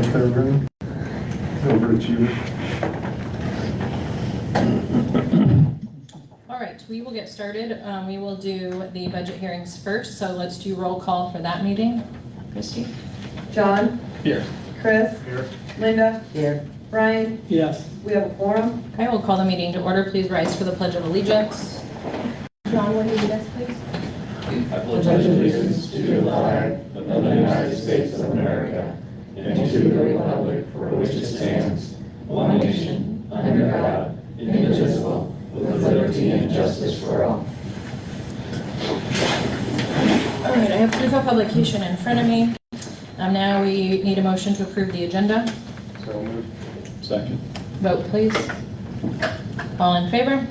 get there, Brandon? Overachiever. All right, we will get started. We will do the budget hearings first, so let's do roll call for that meeting. Christie? John? Here. Chris? Here. Linda? Here. Brian? Yes. We have a quorum. Okay, we'll call the meeting to order. Please rise for the Pledge of Allegiance. John, will you lead us, please? I pledge allegiance to the flag of the United States of America and to the republic for which it stands, one nation, under God, indivisible, with liberty and justice for all. All right, I have proof of publication in front of me. Now we need a motion to approve the agenda. So moved. Second. Vote, please. All in favor?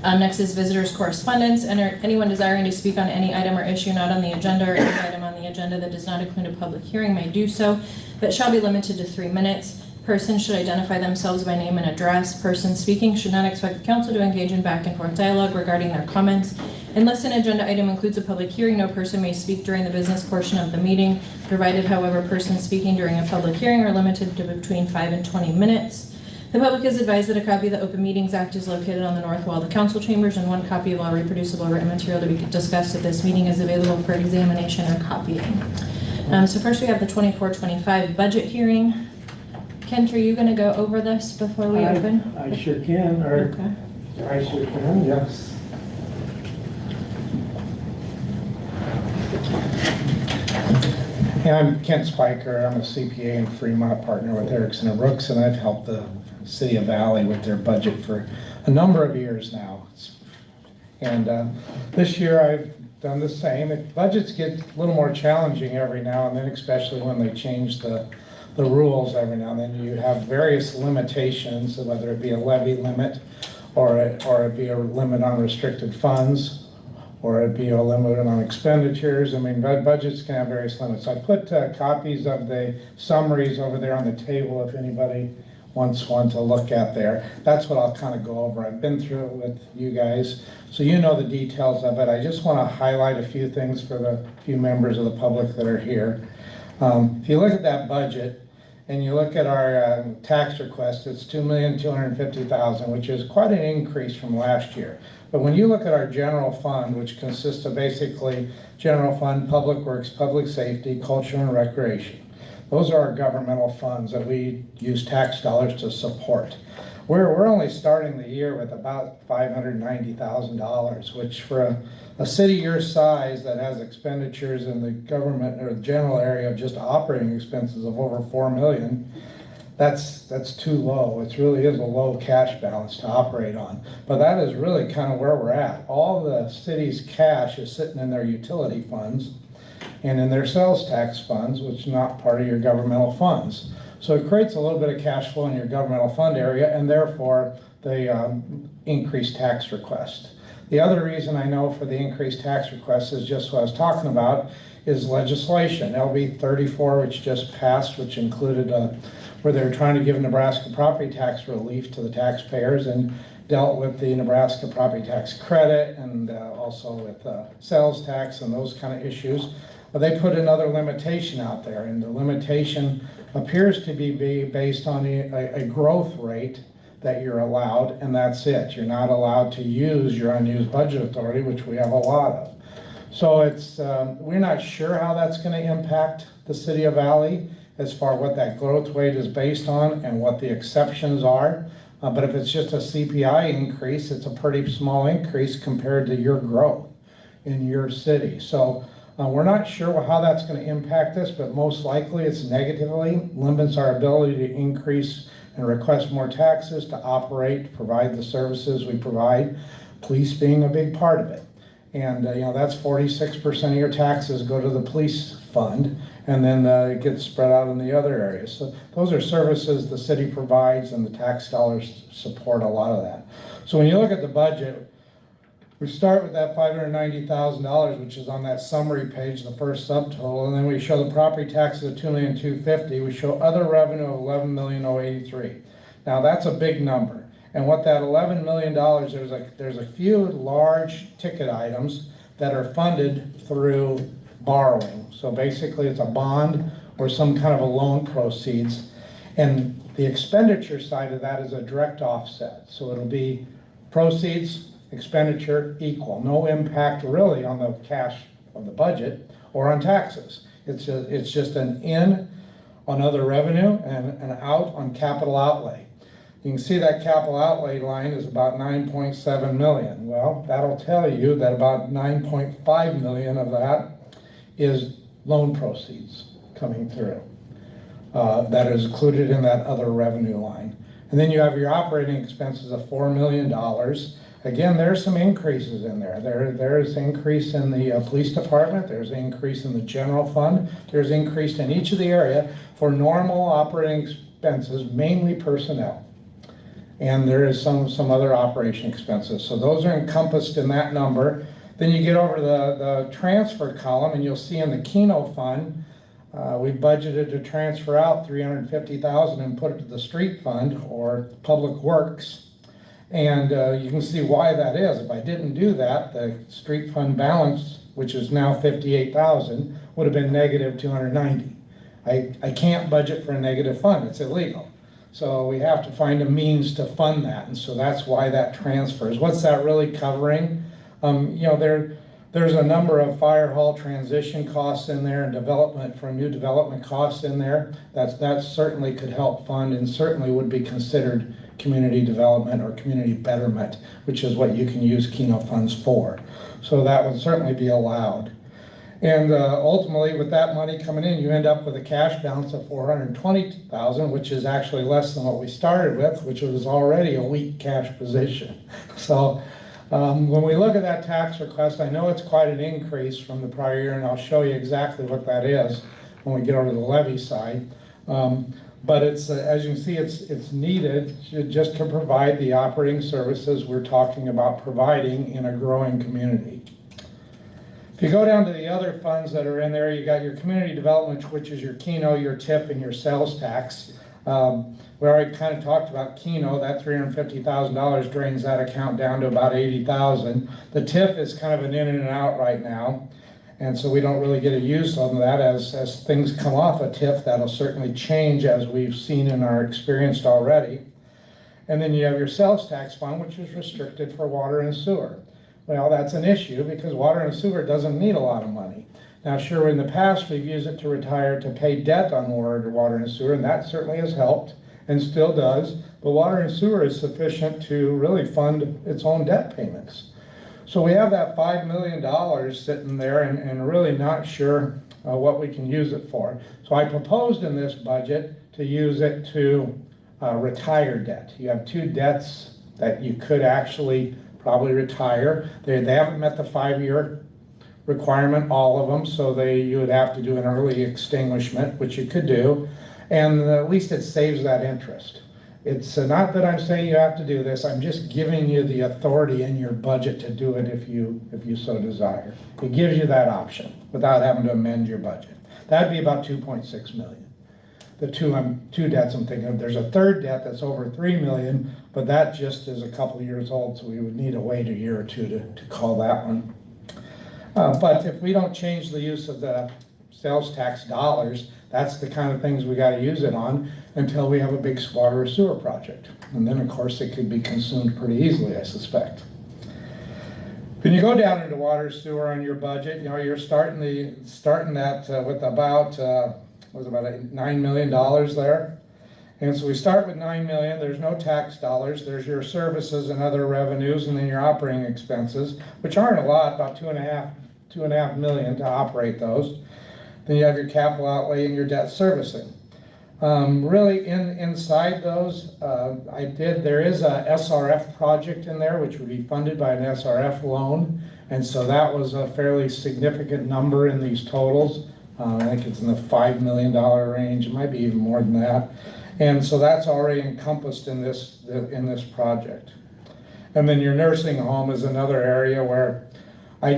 Next is visitors' correspondence. Anyone desiring to speak on any item or issue not on the agenda or any item on the agenda that does not include a public hearing may do so, but shall be limited to 3 minutes. Persons should identify themselves by name and address. Persons speaking should not expect the council to engage in back and forth dialogue regarding their comments. Unless an agenda item includes a public hearing, no person may speak during the business portion of the meeting, provided, however, persons speaking during a public hearing are limited to between 5 and 20 minutes. The public is advised that a copy of the Open Meetings Act is located on the north wall of the council chambers, and 1 copy of all reproducible written material to be discussed at this meeting is available for examination or copying. So first we have the 24-25 budget hearing. Kent, are you going to go over this before we open? I sure can, or Okay. I sure can, yes. Yeah, I'm Kent Spiker. I'm a CPA in Fremont, partner with Erickson and Brooks, and I've helped the City of Valley with their budget for a number of years now. And this year I've done the same. Budgets get a little more challenging every now and then, especially when they change the rules every now and then. You have various limitations, whether it be a levy limit or it be a limit on restricted funds, or it be a limit on expenditures. I mean, budgets can have various limits. I put copies of the summaries over there on the table if anybody wants one to look at there. That's what I'll kind of go over. I've been through it with you guys, so you know the details of it. I just want to highlight a few things for the few members of the public that are here. If you look at that budget, and you look at our tax request, it's $2,250,000, which is quite an increase from last year. But when you look at our general fund, which consists of basically general fund, public works, public safety, culture and recreation, those are our governmental funds that we use tax dollars to support. We're only starting the year with about $590,000, which for a city your size that has expenditures in the government or the general area of just operating expenses of over $4 million, that's too low. It really is a low cash balance to operate on. But that is really kind of where we're at. All the city's cash is sitting in their utility funds and in their sales tax funds, which is not part of your governmental funds. So it creates a little bit of cash flow in your governmental fund area, and therefore the increased tax request. The other reason I know for the increased tax request is just what I was talking about, is legislation. LB 34, which just passed, which included where they're trying to give Nebraska property tax relief to the taxpayers and dealt with the Nebraska property tax credit and also with sales tax and those kind of issues. But they put another limitation out there, and the limitation appears to be based on a growth rate that you're allowed, and that's it. You're not allowed to use your unused budget authority, which we have a lot of. So it's we're not sure how that's going to impact the City of Valley as far as what that growth rate is based on and what the exceptions are. But if it's just a CPI increase, it's a pretty small increase compared to your growth in your city. So we're not sure how that's going to impact us, but most likely it's negatively limits our ability to increase and request more taxes to operate, provide the services we provide, police being a big part of it. And you know, that's 46% of your taxes go to the police fund, and then it gets spread out in the other areas. So those are services the city provides, and the tax dollars support a lot of that. So when you look at the budget, we start with that $590,000, which is on that summary page, the first subtotal, and then we show the property taxes of $2,250,000. We show other revenue of $11,083,000. Now that's a big number. And what that $11 million, there's a few large ticket items that are funded through borrowing. So basically it's a bond or some kind of a loan proceeds. And the expenditure side of that is a direct offset. So it'll be proceeds, expenditure equal. No impact really on the cash of the budget or on taxes. It's just an in on other revenue and an out on capital outlay. You can see that capital outlay line is about 9.7 million. Well, that'll tell you that about 9.5 million of that is loan proceeds coming through. That is included in that other revenue line. And then you have your operating expenses of $4 million. Again, there's some increases in there. There's increase in the police department, there's increase in the general fund, there's increase in each of the area for normal operating expenses, mainly personnel. And there is some other operation expenses. So those are encompassed in that number. Then you get over to the transfer column and you'll see in the Keno fund, we budgeted to transfer out $350,000 and put it to the street fund or public works. And you can see why that is. If I didn't do that, the street fund balance, which is now $58,000, would have been negative $290. I can't budget for a negative fund, it's illegal. So we have to find a means to fund that, and so that's why that transfers. What's that really covering? There's a number of fire hall transition costs in there and development for new development costs in there. That certainly could help fund and certainly would be considered community development or community betterment, which is what you can use Keno funds for. So that would certainly be allowed. And ultimately, with that money coming in, you end up with a cash balance of $420,000, which is actually less than what we started with, which was already a weak cash position. So when we look at that tax request, I know it's quite an increase from the prior year, and I'll show you exactly what that is when we get over to the levy side. But it's, as you can see, it's needed just to provide the operating services we're talking about providing in a growing community. If you go down to the other funds that are in there, you got your community development, which is your Keno, your TIF, and your sales tax. We already kind of talked about Keno. That $350,000 drains that account down to about $80,000. The TIF is kind of an in and out right now, and so we don't really get a use on that. As things come off a TIF, that'll certainly change, as we've seen in our experience already. And then you have your sales tax fund, which is restricted for water and sewer. Well, that's an issue because water and sewer doesn't need a lot of money. Now, sure, in the past, we've used it to retire to pay debt on water and sewer, and that certainly has helped and still does. But water and sewer is sufficient to really fund its own debt payments. So we have that $5 million sitting there and really not sure what we can use it for. So I proposed in this budget to use it to retire debt. You have two debts that you could actually probably retire. They haven't met the 5-year requirement, all of them, so you would have to do an early extinguishment, which you could do, and at least it saves that interest. It's not that I'm saying you have to do this, I'm just giving you the authority in your budget to do it if you so desire. It gives you that option without having to amend your budget. That'd be about $2.6 million. The two debts I'm thinking of. There's a third debt that's over $3 million, but that just is a couple of years old, so we would need to wait a year or two to call that one. But if we don't change the use of the sales tax dollars, that's the kind of things we got to use it on until we have a big water or sewer project. And then, of course, it could be consumed pretty easily, I suspect. When you go down into water sewer on your budget, you're starting that with about $9 million there. And so we start with $9 million. There's no tax dollars. There's your services and other revenues, and then your operating expenses, which aren't a lot, about $2.5 million to operate those. Then you have your capital outlay and your debt servicing. Really, inside those, there is a SRF project in there, which would be funded by an SRF loan, and so that was a fairly significant number in these totals. I think it's in the $5 million range. It might be even more than that. And so that's already encompassed in this project. And then your nursing home is another area where I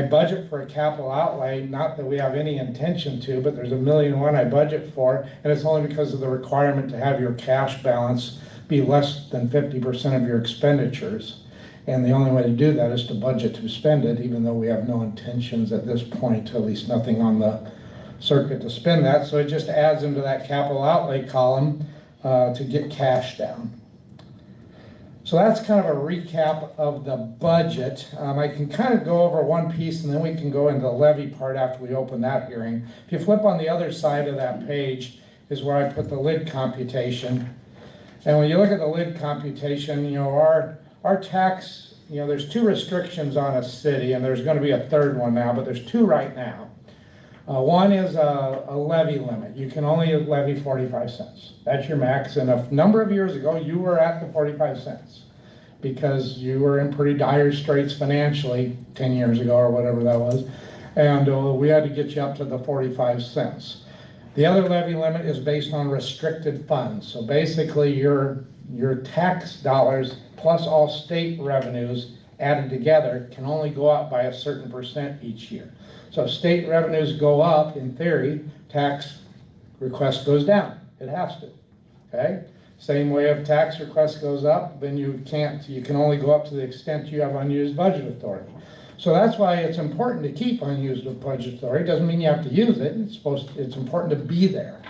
budget for a capital outlay, not that we have any intention to, but there's $1.1 million I budget for, and it's only because of the requirement to have your cash balance be less than 50% of your expenditures. And the only way to do that is to budget to spend it, even though we have no intentions at this point, at least nothing on the circuit to spend that, so it just adds into that capital outlay column to get cash down. So that's kind of a recap of the budget. I can kind of go over one piece and then we can go into the levy part after we open that hearing. If you flip on the other side of that page is where I put the lid computation. And when you look at the lid computation, you know, our tax, you know, there's 2 restrictions on a city, and there's gonna be a third one now, but there's 2 right now. One is a levy limit. You can only levy 45 cents. That's your max, and a number of years ago, you were at the 45 cents because you were in pretty dire straits financially 10 years ago or whatever that was, and we had to get you up to the 45 cents. The other levy limit is based on restricted funds. So basically your tax dollars plus all state revenues added together can only go up by a certain percent each year. So if state revenues go up, in theory, tax request goes down. It has to, okay? Same way if tax request goes up, then you can only go up to the extent you have unused budget authority. So that's why it's important to keep unused budget authority. It doesn't mean you have to use it. It's important to be there.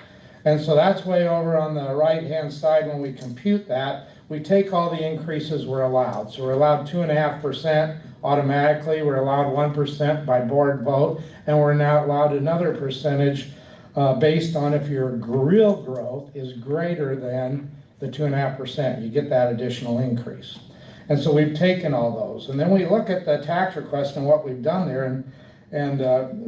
And so that's way over on the right-hand side when we compute that, we take all the increases we're allowed. So we're allowed 2.5% automatically, we're allowed 1% by board vote, and we're now allowed another percentage based on if your real growth is greater than the 2.5%. You get that additional increase. And so we've taken all those. And then we look at the tax request and what we've done there, and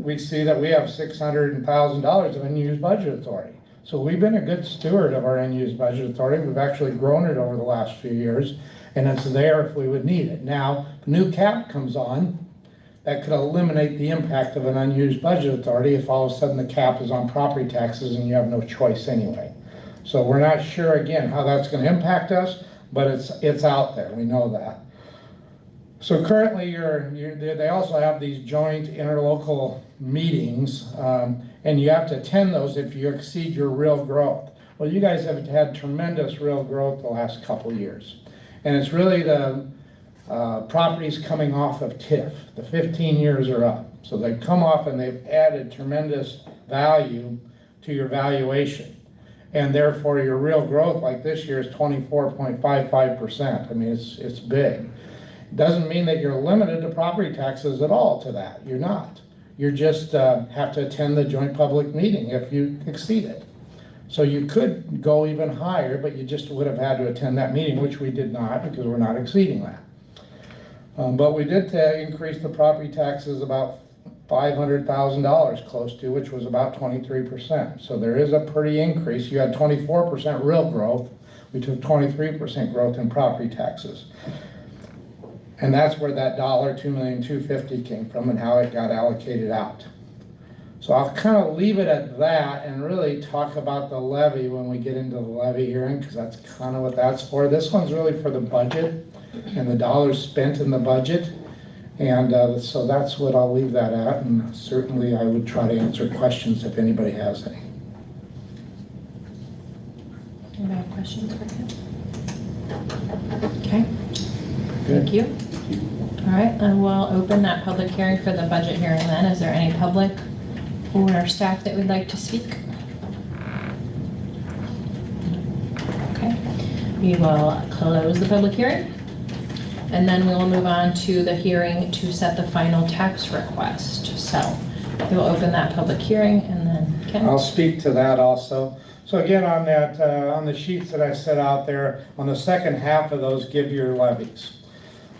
we see that we have $600,000 of unused budget authority. So we've been a good steward of our unused budget authority. We've actually grown it over the last few years, and it's there if we would need it. Now, if a new cap comes on, that could eliminate the impact of an unused budget authority if all of a sudden the cap is on property taxes and you have no choice anyway. So we're not sure, again, how that's going to impact us, but it's out there. We know that. So currently, they also have these joint interlocal meetings, and you have to attend those if you exceed your real growth. Well, you guys have had tremendous real growth the last couple years, and it's really the properties coming off of TIF. The 15 years are up, so they come off and they've added tremendous value to your valuation. And therefore, your real growth, like this year, is 24.55%. I mean, it's big. It doesn't mean that you're limited to property taxes at all to that. You're not. You just have to attend the joint public meeting if you exceed it. So you could go even higher, but you just would have had to attend that meeting, which we did not because we're not exceeding that. But we did increase the property taxes about $500,000 close to, which was about 23%. So there is a pretty increase. You had 24% real growth. We took 23% growth in property taxes. And that's where that $2,250,000 came from and how it got allocated out. So I'll kind of leave it at that and really talk about the levy when we get into the levy hearing, because that's kind of what that's for. This one's really for the budget and the dollars spent in the budget. And so that's what I'll leave that at, and certainly I would try to answer questions if anybody has any. Anybody have questions for him? Okay, thank you. All right, and we'll open that public hearing for the budget hearing then. Is there any public or staff that would like to speak? Okay, we will close the public hearing. And then we will move on to the hearing to set the final tax request. So we will open that public hearing and then Ken. I'll speak to that also. So again, on that, on the sheets that I set out there, on the second half of those, give your levies.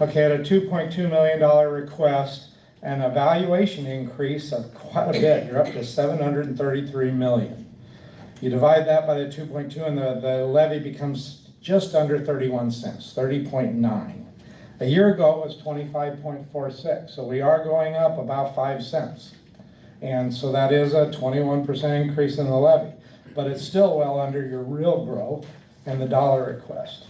Okay, at a $2.2 million request and a valuation increase of quite a bit, you're up to $733 million. You divide that by the 2.2 and the levy becomes just under 31 cents, 30.9. A year ago, it was 25.46, so we are going up about 5 cents. And so that is a 21% increase in the levy, but it's still well under your real growth and the dollar request.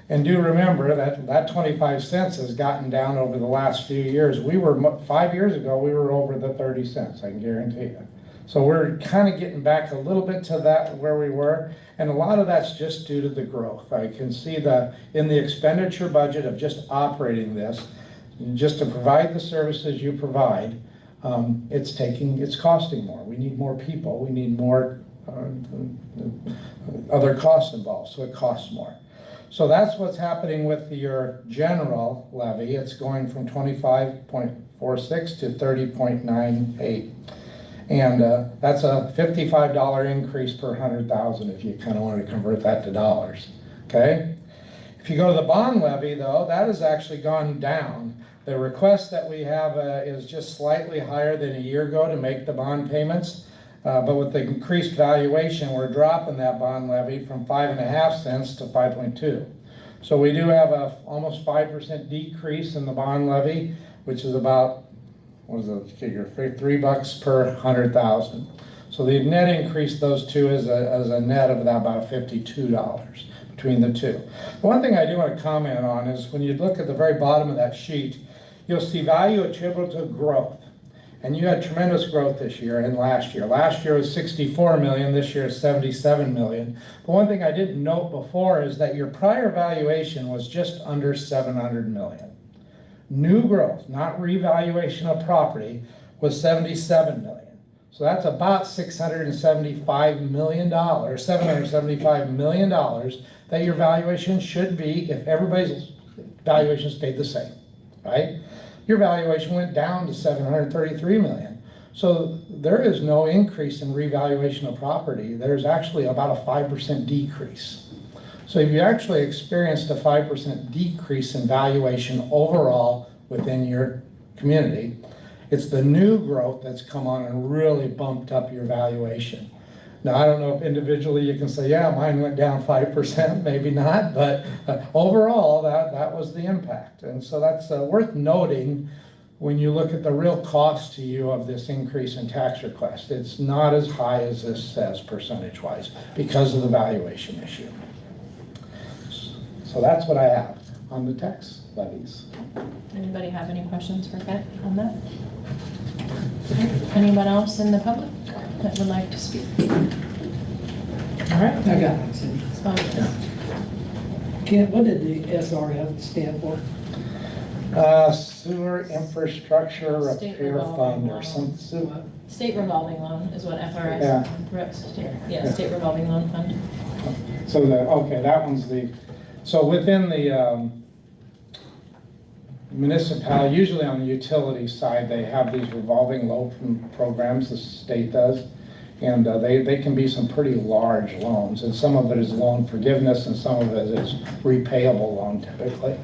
And do remember that 25 cents has gotten down over the last few years. 5 years ago, we were over the 30 cents, I can guarantee you. So we're kind of getting back a little bit to that where we were, and a lot of that's just due to the growth. I can see that in the expenditure budget of just operating this, just to provide the services you provide, it's costing more. We need more people, we need more other costs involved, so it costs more. So that's what's happening with your general levy. It's going from 25.46 to 30.98. And that's a $55 increase per 100,000 if you kind of want to convert that to dollars, okay? If you go to the bond levy though, that has actually gone down. The request that we have is just slightly higher than a year ago to make the bond payments. But with the increased valuation, we're dropping that bond levy from 5.5 cents to 5.2. So we do have a almost 5% decrease in the bond levy, which is about, what is the figure, $3 per 100,000. So the net increase, those two, is a net of about $52 between the two. The one thing I do want to comment on is when you look at the very bottom of that sheet, you'll see value attributable to growth. And you had tremendous growth this year and last year. Last year was 64 million, this year is 77 million. But one thing I didn't note before is that your prior valuation was just under 700 million. New growth, not revaluation of property, was 77 million. So that's about $675 million, $775 million that your valuation should be if everybody's valuation stayed the same, right? Your valuation went down to 733 million. So there is no increase in revaluation of property. There's actually about a 5% decrease. So if you actually experienced a 5% decrease in valuation overall within your community, it's the new growth that's come on and really bumped up your valuation. Now, I don't know if individually you can say, yeah, mine went down 5%, maybe not, but overall, that was the impact. And so that's worth noting when you look at the real cost to you of this increase in tax request. It's not as high as this says percentage-wise because of the valuation issue. So that's what I have on the tax levies. Anybody have any questions for Kent on that? Anyone else in the public that would like to speak? All right. I got it, Cindy. So, Kent, what did the SRF stand for? Sewer Infrastructure State Repair revolving Fund or loan. some, State revolving loan is what FRS. Yeah. State revolving loan fund. so that one's so within the municipality, usually on the utility side, they have these revolving loan programs, the state does. And they can be some pretty large loans, and some of it is loan forgiveness and some of it is repayable loan typically.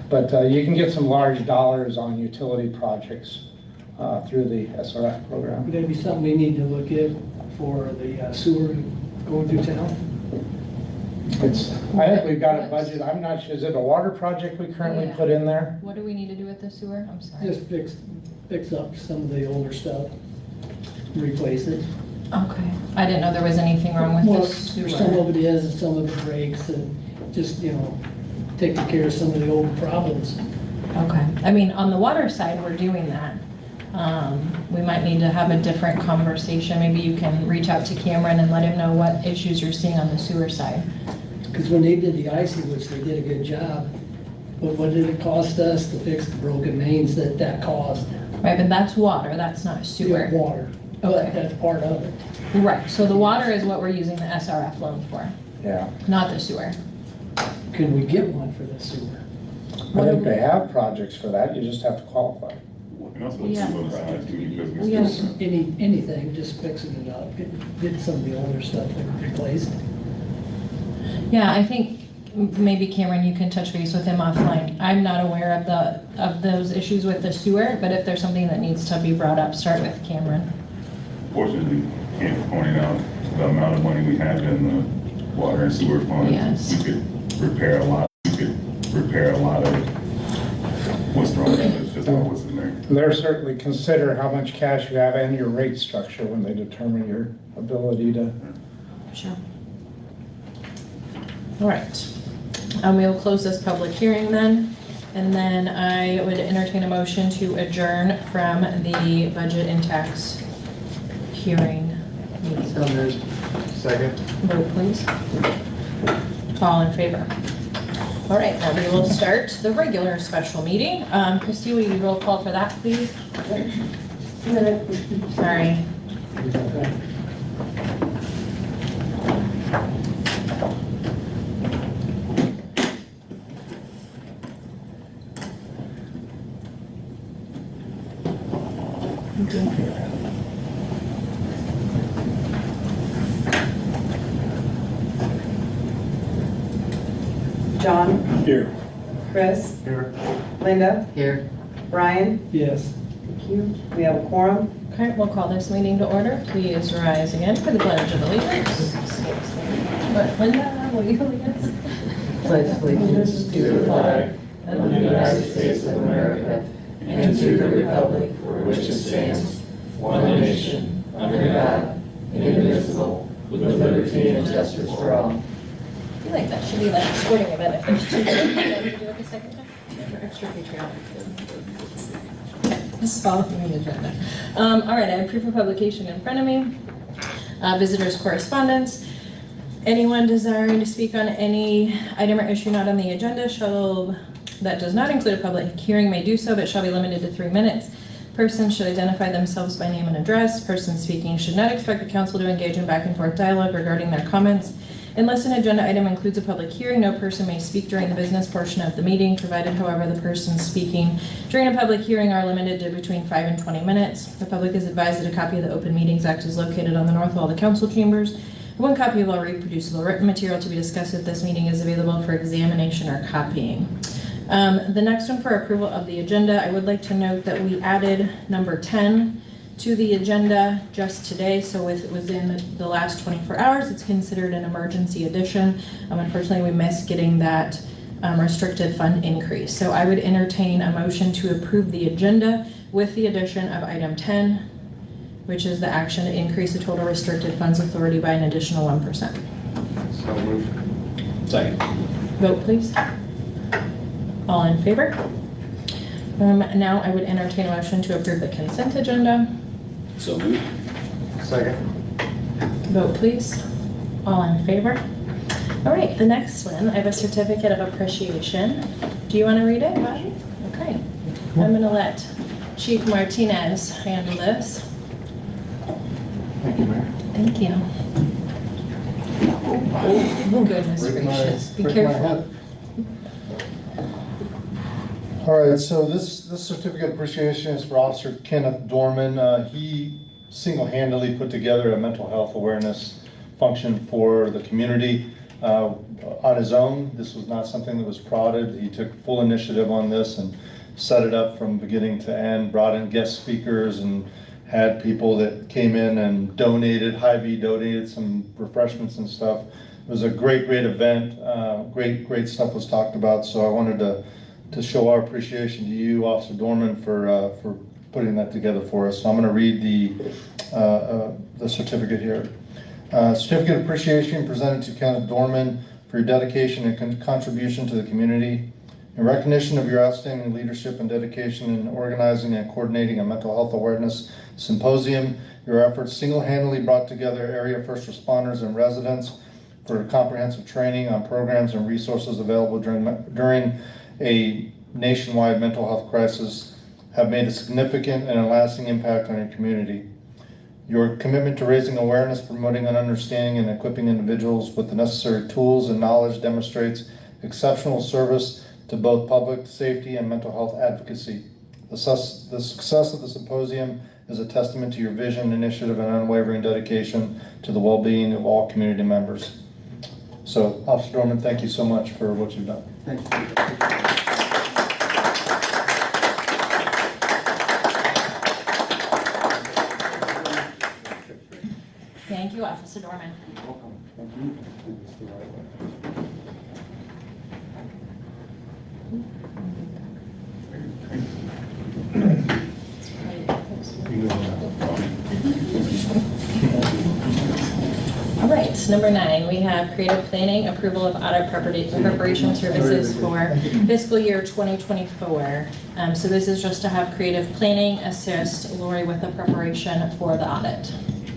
But you can get some large dollars on utility projects through the SRF program. Would that be something we need to look at for the sewer going through town? I think we've got a budget, I'm not sure, is it a water project we currently Yeah. put in there? What do we need to do with the sewer? I'm sorry. Just fix up some of the older stuff, replace it. Okay. I didn't know there was anything wrong with Well, the sewer. some of it is, and some of it breaks, and just, take care of some of the old problems. Okay. I mean, on the water side, we're doing that. We might need to have a different conversation. Maybe you can reach out to Cameron and let him know what issues you're seeing on the sewer side. Because when they did the icing, which they did a good job, but what did it cost us to fix the broken mains that caused? Right, but that's water, that's not sewer. Water, Okay. that's part of it. Right, so the water is what we're using the SRF loan for, Yeah. not the sewer. Can we get one for the sewer? I think they have projects for that, you just have to qualify. And that's what Yeah. some of the side too, because we Yeah. still. Anything, just fixing it up, get some of the older stuff replaced. Yeah, I think maybe Cameron, you can touch base with him offline. I'm not aware of those issues with the sewer, but if there's something that needs to be brought up, start with Cameron. Fortunately, Kent pointed out the amount of money we have in the water and sewer fund. Yes. We could repair a lot of what's wrong with it, it's just not what's in there. They're certainly consider how much cash you have and your rate structure when they determine your ability to. Sure. All right. We'll close this public hearing then, and then I would entertain a motion to adjourn from the budget and tax hearing meeting. Second. Vote please. All in favor? All right, now we will start the regular special meeting. Christie, will you roll call for that, please? Sorry. John, Here. Chris, Here. Linda, Here. Brian. Yes. Thank you. We have a quorum. Okay, we'll call this meeting to order. Please rise again for the Pledge of Allegiance. But Linda, will you lead us? Pledge allegiance To the flag of the United States of America and to the republic for which it stands, one nation, under God, indivisible, with liberty and justice for all. I feel like that should be like a sporting event if there's two. Do you do it the second time? For extra patriotic. Okay, this is following the agenda. All right, I have proof of publication in front of me. Visitors' correspondence. Anyone desiring to speak on any item or issue not on the agenda that does not include a public hearing may do so, but shall be limited to 3 minutes. Persons should identify themselves by name and address. Persons speaking should not expect the council to engage in back and forth dialogue regarding their comments. Unless an agenda item includes a public hearing, no person may speak during the business portion of the meeting, provided, however, the persons speaking during a public hearing are limited to between 5 and 20 minutes. The public is advised that a copy of the Open Meetings Act is located on the north wall of the council chambers. One copy of all reproducible written material to be discussed at this meeting is available for examination or copying. The next one for approval of the agenda, I would like to note that we added number 10 to the agenda just today, so within the last 24 hours, it's considered an emergency addition. Unfortunately, we missed getting that restricted fund increase. So I would entertain a motion to approve the agenda with the addition of item 10, which is the action to increase the total restricted funds authority by an additional 1%. So moved. Second. Vote, please. All in favor? Now I would entertain a motion to approve the consent agenda. So moved. Second. Vote, please. All in favor? All right, the next one, I have a certificate of appreciation. Do you want to read it, Bobby? Okay. I'm going to let Chief Martinez handle this. Thank you, Mayor. Thank you. Oh, goodness gracious. Be careful. All right, so this certificate of appreciation is for Officer Kenneth Dorman. He single-handedly put together a mental health awareness function for the community on his own. This was not something that was prodded. He took full initiative on this and set it up from beginning to end, brought in guest speakers and had people that came in and donated, Hy-Vee donated some refreshments and stuff. It was a great event. Great stuff was talked about, so I wanted to show our appreciation to you, Officer Dorman, for putting that together for us. So I'm going to read the certificate here. Certificate of appreciation presented to Kenneth Dorman for your dedication and contribution to the community. In recognition of your outstanding leadership and dedication in organizing and coordinating a mental health awareness symposium, your efforts single-handedly brought together area first responders and residents for comprehensive training on programs and resources available during a nationwide mental health crisis, have made a significant and a lasting impact on your community. Your commitment to raising awareness, promoting an understanding, and equipping individuals with the necessary tools and knowledge demonstrates exceptional service to both public safety and mental health advocacy. The success of the symposium is a testament to your vision, initiative, and unwavering dedication to the well-being of all community members. So, Officer Dorman, thank you so much for what you've done. Thank you. Thank you, Officer Dorman. You're welcome. Thank you. Do this the right way. All right, number 9, we have creative planning, approval of audit preparation services for fiscal year 2024. So this is just to have creative planning assist Lori with the preparation for the audit.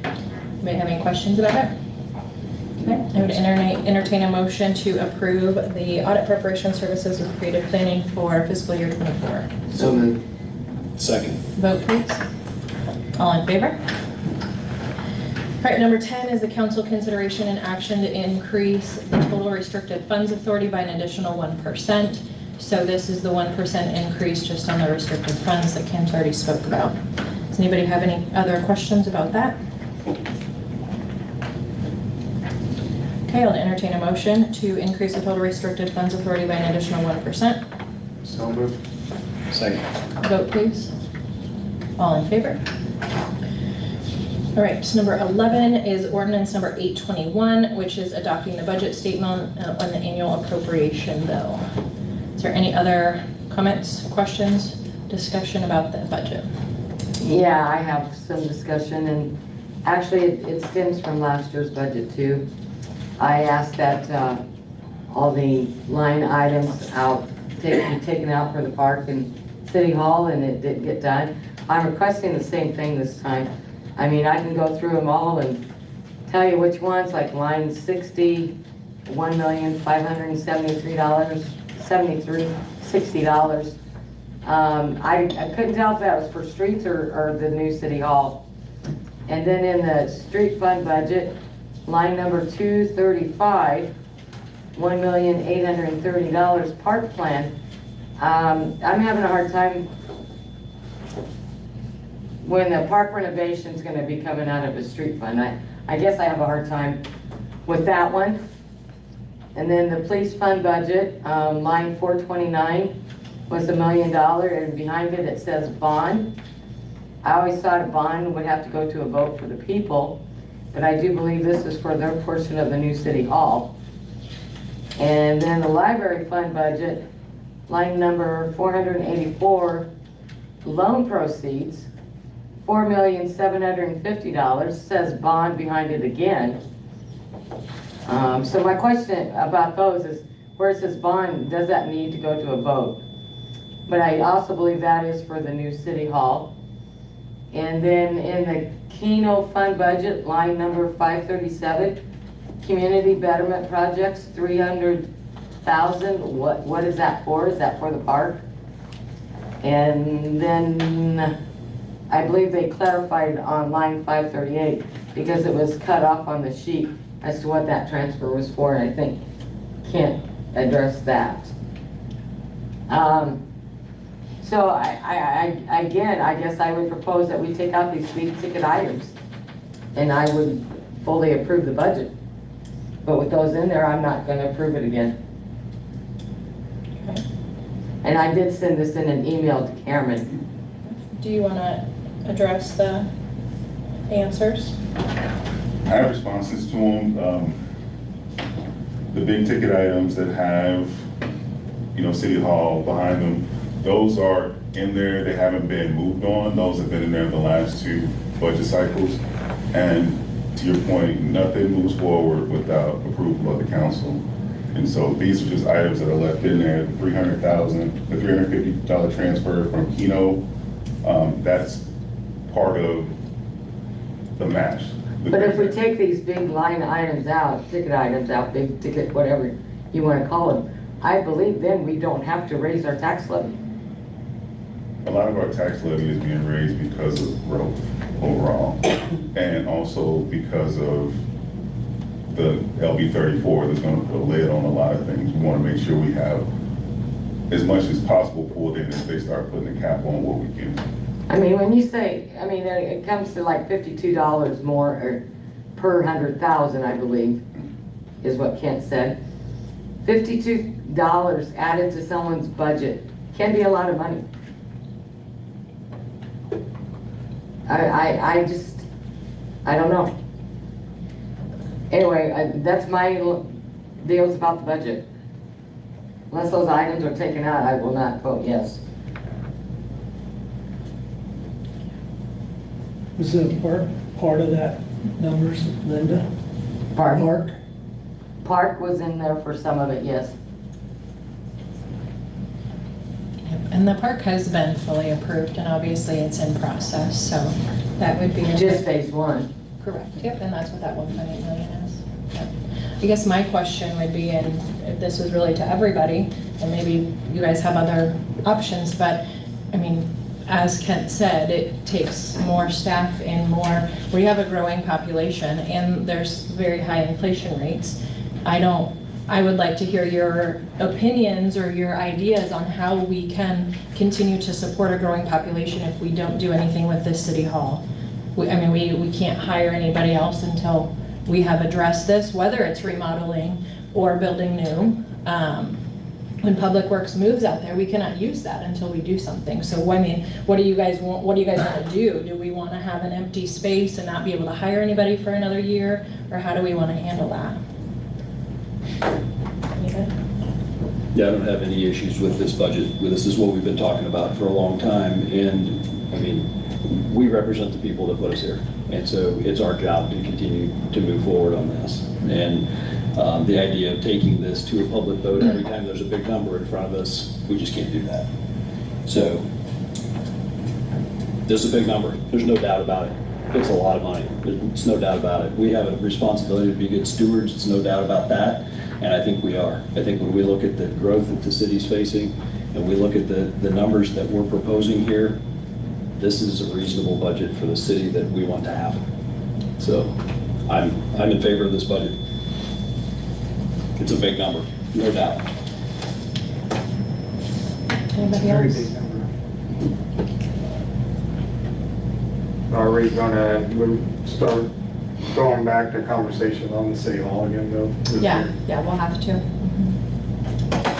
Anybody have any questions about it? Okay, I would entertain a motion to approve the audit preparation services with creative planning for fiscal year 24. So moved. Second. Vote, please. All in favor? All right, number 10 is the council consideration and action to increase the total restricted funds authority by an additional 1%. So this is the 1% increase just on the restricted funds that Kent already spoke about. Does anybody have any other questions about that? Okay, I'll entertain a motion to increase the total restricted funds authority by an additional 1%. So moved. Second. Vote please. All in favor? All right, so number 11 is ordinance number 821, which is adopting the budget statement on the annual appropriation bill. Is there any other comments, questions, discussion about the budget? Yeah, I have some discussion, and actually it stems from last year's budget too. I asked that all the line items be taken out for the park and City Hall, and it didn't get done. I'm requesting the same thing this time. I mean, I can go through them all and tell you which ones, like line 60, $1,573,60. I couldn't tell if that was for streets or the new City Hall. And then in the street fund budget, line number 235, $1,830 park plan. I'm having a hard time when the park renovation is going to be coming out of the street fund. I guess I have a hard time with that one. And then the police fund budget, line 429 was $1 million, and behind it says bond. I always thought a bond would have to go to a vote for the people, but I do believe this is for their portion of the new City Hall. And then the library fund budget, line number 484, loan proceeds, $4,750, says bond behind it again. So my question about those is, where it says bond, does that need to go to a vote? But I also believe that is for the new City Hall. And then in the Keno fund budget, line number 537, community betterment projects, 300,000. What is that for? Is that for the park? And then I believe they clarified on line 538 because it was cut off on the sheet as to what that transfer was for, and I think Kent addressed that. So again, I guess I would propose that we take out these big ticket items, and I would fully approve the budget. But with those in there, I'm not going to approve it again. Okay. And I did send this in an email to Cameron. Do you want to address the answers? I have responses to them. The big ticket items that have, City Hall behind them, those are in there. They haven't been moved on. Those have been in there the last two budget cycles. And to your point, nothing moves forward without approval of the council. And so these are just items that are left in there. The $350 transfer from Keno, that's part of the match. But if we take these big line items out, ticket items out, big ticket, whatever you want to call them, I believe then we don't have to raise our tax levy. A lot of our tax levy is being raised because of growth overall, and also because of the LB 34 that's going to put a lid on a lot of things. We want to make sure we have as much as possible pulled in if they start putting a cap on what we can. I mean, when you say, it comes to like $52 more per 100,000, I believe, is what Kent said. $52 added to someone's budget can be a lot of money. I don't know. Anyway, that's my deals about the budget. Unless those items are taken out, I will not vote yes. Was it part of that numbers, Linda? Park was in there for some of it, yes. Yep, and the park has been fully approved, and obviously it's in process, so that would be. Just phase one. Correct, yep, and that's what that 1.8 million is. Yep. I guess my question would be, and if this was really to everybody, and maybe you guys have other options, but, I mean, as Kent said, it takes more staff and more, we have a growing population and there's very high inflation rates. I would like to hear your opinions or your ideas on how we can continue to support a growing population if we don't do anything with this city hall. We can't hire anybody else until we have addressed this, whether it's remodeling or building new. When Public Works moves out there, we cannot use that until we do something. So, what do you guys want to do? Do we want to have an empty space and not be able to hire anybody for another year? Or how do we want to handle that? Anybody? Yeah, I don't have any issues with this budget. This is what we've been talking about for a long time, and I mean, we represent the people that put us here, and so it's our job to continue to move forward on this. And the idea of taking this to a public vote every time there's a big number in front of us, we just can't do that. So, this is a big number. There's no doubt about it. It's a lot of money. There's no doubt about it. We have a responsibility to be good stewards. It's no doubt about that. And I think we are. I think when we look at the growth that the city's facing and we look at the numbers that we're proposing here, this is a reasonable budget for the city that we want to have. So I'm in favor of this budget. It's a big number, no doubt. Anybody Very else? big number. Are we gonna start going back to conversation on the city hall again though? this year? Yeah, we'll have to.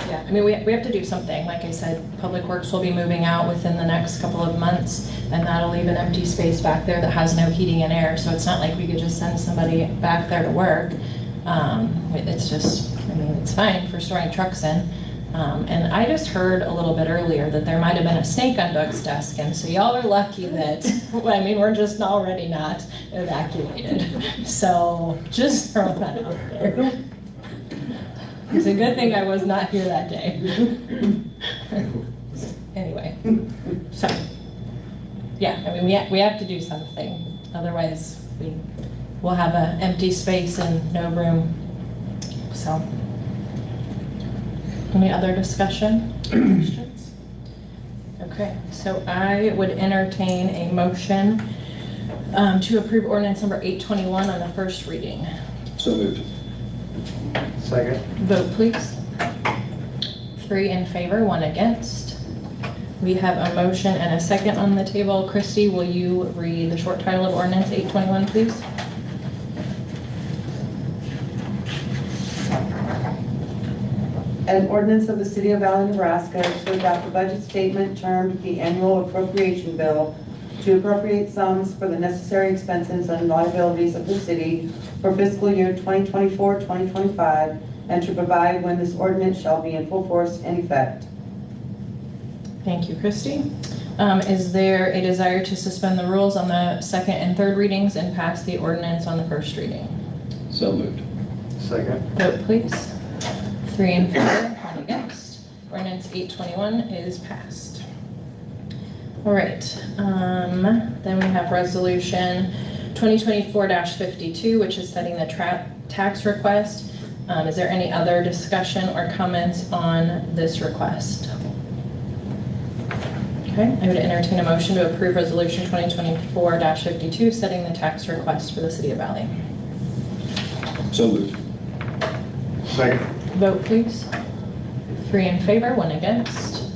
Yeah, I mean, we have to do something. Like I said, Public Works will be moving out within the next couple of months, and that'll leave an empty space back there that has no heating and air, so it's not like we could just send somebody back there to work. It's just, I mean, it's fine for storing trucks in. And I just heard a little bit earlier that there might have been a snake on Doug's desk, and so y'all are lucky that, well, I mean, we're just already not evacuated. So just throw that out there. It's a good thing I was not here that day. Anyway, so, yeah, I mean, we have to do something. Otherwise, we'll have an empty space and no room, so. Any other discussion, questions? Okay, so I would entertain a motion to approve ordinance number 821 on the first reading. So moved. Second. Vote, please. 3 in favor, 1 against. We have a motion and a second on the table. Christy, will you read the short title of ordinance 821, please? An ordinance of the City of Valley, Nebraska to adopt a budget statement termed the annual appropriation bill to appropriate sums for the necessary expenses and liabilities of the city for fiscal year 2024-2025 and to provide when this ordinance shall be in full force and effect. Thank you, Christy. Is there a desire to suspend the rules on the second and third readings and pass the ordinance on the first reading? So moved. Second. Vote, please. 3 in favor, 1 against. Ordinance 821 is passed. All right, then we have resolution 2024-52, which is setting the tax request. Is there any other discussion or comments on this request? Okay, I would entertain a motion to approve resolution 2024-52, setting the tax request for the City of Valley. So moved. Second. Vote, please. 3 in favor, 1 against.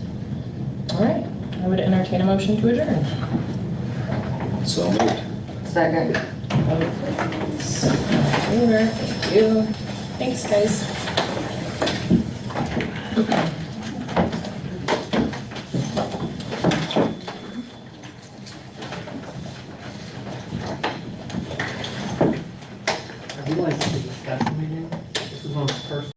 All right, I would entertain a motion to adjourn. So moved. Second. Vote, please. Favor, thank you. Thanks, guys. I realize it's a discussion meeting. This is on the first.